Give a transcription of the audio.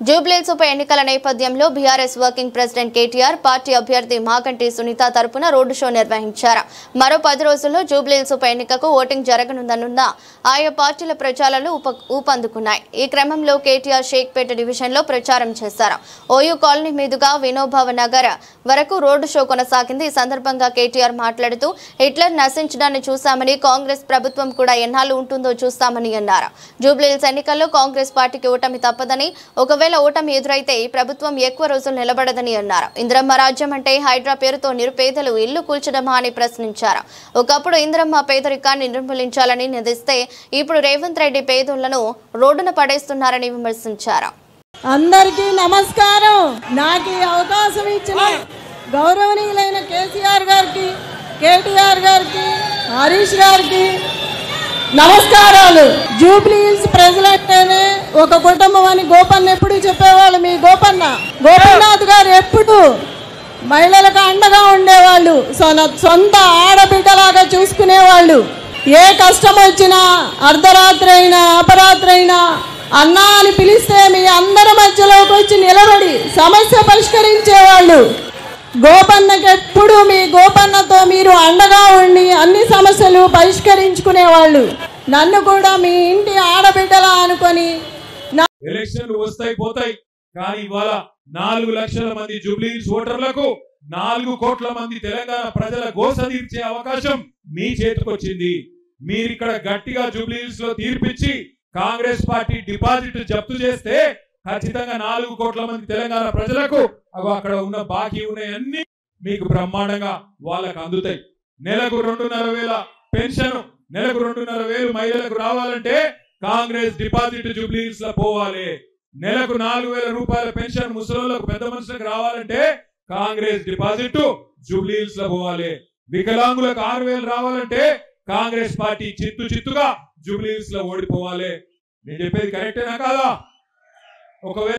జూబ్లీహిల్స్ ఉప ఎన్నికల నేపథ్యంలో BRS working president KTR party అభ్యర్థి మాగంటి సునీత తరపున రోడ్డు షో నిర్వహించారు. మరో 10 రోజుల్లో జూబ్లీహిల్స్ ఉప ఎన్నికకు ఓటింగ్ జరగనుందన్న ఆయా పార్టీల ప్రచారాలు ఊపందుకున్నాయి. ఈ క్రమంలో కేటీఆర్ షేక్పేట డివిజన్లో ప్రచారం చేశారు. ఓయూ కాలనీ మీదుగా వినోభావ నగర్ వరకు రోడ్డు షో కొనసాగింది. ఈ సందర్భంగా కేటీఆర్ మాట్లాడుతూ హిట్లర్ నశించడాన్ని చూశామని, కాంగ్రెస్ ప్రభుత్వం కూడా ఎన్నాళ్ళు ఉంటుందో చూస్తామని అన్నారు. జూబ్లీహిల్స్ ఎన్నికల్లో కాంగ్రెస్ పార్టీకి ఓటమి తప్పదని, ఒకవేళ ఓటమి ఎదురైతే ఈ ప్రభుత్వం ఎక్కువ రోజులు నిలబడదని అన్నారు. ఇందిరమ్మ రాజ్యం అంటే హైడ్రా పేరుతో నిరుపేదలు ఇల్లు కూల్చడమా అని ప్రశ్నించారు. ఒకప్పుడు ఇందిరమ్మ పేదరికాన్ని నిర్మూలించాలని నిలదీస్తే ఇప్పుడు రేవంత్ రెడ్డి పేదోళ్లను రోడ్డున పడేస్తున్నారని విమర్శించారు. అందరికీ నమస్కారం. నాకు ఈ అవకాశం ఇచ్చిన గౌరవనీయులైన కేసీఆర్ గారికి, కేటీఆర్ గారికి, హరీష్ గారికి నమస్కారాలు. జూబ్లీహిల్స్ ప్రజలంటేనే ఒక కుటుంబం అని గోపన్న ఎప్పుడు చెప్పేవాళ్ళు. మీ గోపన్నాథ్ గారు ఎప్పుడు మహిళలకు అండగా ఉండేవాళ్ళు, సొంత ఆడబిడ్డలాగా చూసుకునేవాళ్ళు. ఏ కష్టం వచ్చినా అర్ధరాత్రి అయినా అపరాత్రి అయినా అన్నా అని పిలిస్తే మీ అందరి మధ్యలోకి వచ్చి నిలబడి సమస్య పరిష్కరించేవాళ్ళు. గోపన్నకి ఎప్పుడు మీ గోపన్నతో మీరు అండగా ఉండి అన్ని సమస్యలు పరిష్కరించుకునేవాళ్ళు. నన్ను కూడా మీ ఇంటి ఆడబిడ్డలా అనుకొని ఎలక్షన్లు వస్తాయి పోతాయి, కానీ ఇవాళ 4 లక్షల మంది జూబ్లీహిల్స్ ఓటర్లకు 4 కోట్ల మంది తెలంగాణ ప్రజల గోస తీర్చే అవకాశం మీ చేతికి వచ్చింది. మీరు ఇక్కడ గట్టిగా జూబ్లీహిల్స్ లో తీర్పిచ్చి కాంగ్రెస్ పార్టీ డిపాజిట్ జప్తు చేస్తే ఖచ్చితంగా 4 కోట్ల మంది తెలంగాణ ప్రజలకు అక్కడ ఉన్న బాకీ ఉన్నాయన్నీ మీకు బ్రహ్మాండంగా వాళ్ళకు అందుతాయి. నెలకు 2,500 పెన్షన్, నెలకు 2,500 మహిళలకు రావాలంటే కాంగ్రెస్ డిపాజిట్ జూబ్లీహిల్స్ లో పోవాలి. నెలకు 4,000 రూపాయల పెన్షన్ ముసలోళ్లకు, పెద్ద మనుషులకు రావాలంటే కాంగ్రెస్ డిపాజిట్ జూబ్లీహిల్స్ లో పోవాలి. వికలాంగులకు 6,000 రావాలంటే కాంగ్రెస్ పార్టీ చిత్తుగా జూబ్లీహిల్స్ లో ఓడిపోవాలి. నేను చెప్పేది కరెక్టేనా కాదా? ఒకవేళ